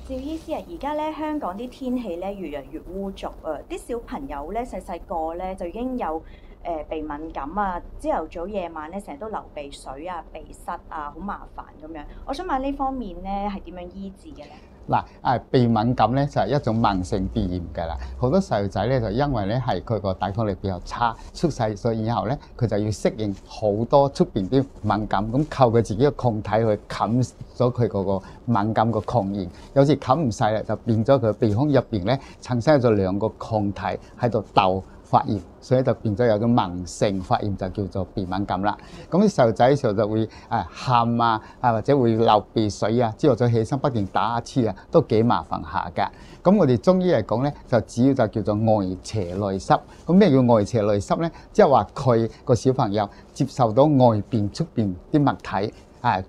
趙醫師啊，而家咧香港啲天氣咧越嚟越污濁啊，啲小朋友咧細細個咧就已經有鼻敏感啊，朝頭早夜晚咧成日都流鼻水啊、鼻塞啊，好麻煩咁樣。我想問呢方面咧係點樣醫治嘅咧？嗱，鼻敏感咧就係一種慢性鼻炎㗎啦。好多細路仔咧就因為咧係佢個抵抗力比較差，出世咗以後咧佢就要適應好多出邊啲敏感，咁靠佢自己嘅抗體去冚咗佢嗰個敏感個抗原。有時冚唔晒啦，就變咗佢鼻孔入邊咧產生咗兩個抗體喺度鬥發炎，所以就變咗有種慢性發炎，就叫做鼻敏感啦。咁啲細路仔嘅時候就會喊啊，或者會流鼻水啊，朝頭早起身不斷打乞嗤啊，都幾麻煩下㗎。咁我哋中醫嚟講咧，就主要就叫做外邪內濕。咁咩叫外邪內濕咧？即係話佢個小朋友接受到外邊出邊啲物體。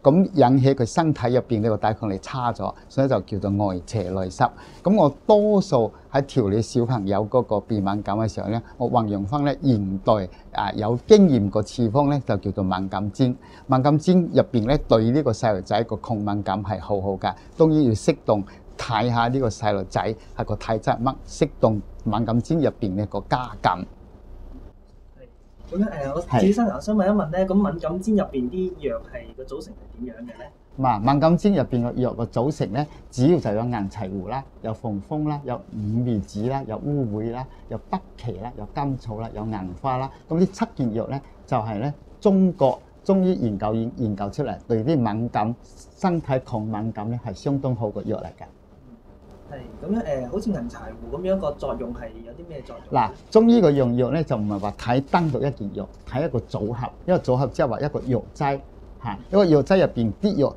咁引起佢身體入邊呢個抵抗力差咗，所以就叫做外邪內濕。咁我多數喺調理小朋友嗰個鼻敏感嘅時候咧，我運用翻咧現代有經驗個處方咧，就叫做敏感煎。敏感煎入邊咧對呢個細路仔個抗敏感係好好㗎。當然要適當睇下呢個細路仔係個體質乜，適當敏感煎入邊呢個加減。咁樣我趙醫生想問一問咧，咁敏感煎入邊啲藥係個組成係點樣嘅咧？敏感煎入邊個藥個組成咧，主要就有銀柴胡啦，有防風啦，有五味子啦，有烏梅啦，有北芪啦，有甘草啦，有銀花啦。咁呢7件藥咧，就係咧中國中醫研究出嚟，對啲敏感身體抗敏感咧係相當好嘅藥嚟㗎。係咁樣好似銀柴胡咁樣個作用係有啲咩作用？嗱，中醫個用藥咧就唔係話睇單獨一件藥，睇一個組合。一個組合即係話一個藥劑嚇，一個藥劑入邊啲藥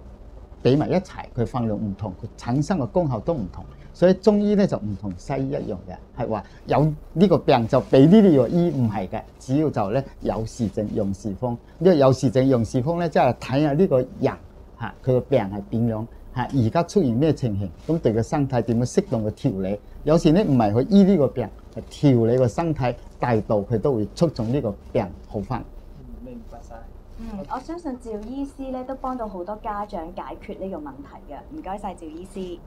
俾埋一齊，佢分量唔同，佢產生嘅功效都唔同。所以中醫咧就唔同西醫一樣嘅，係話有呢個病就俾呢啲藥醫，唔係嘅。只要就咧有時症用時方，呢個有時症用時方咧，即係睇下呢個人嚇佢個病係點樣。而家出現咩情形，咁對個身體點樣適當嘅調理？有時咧唔係去醫呢個病，係調理個身體，大道佢都會促進呢個病好返。明白晒。我相信趙醫師咧都幫到好多家長解決呢個問題嘅。唔該晒趙醫師。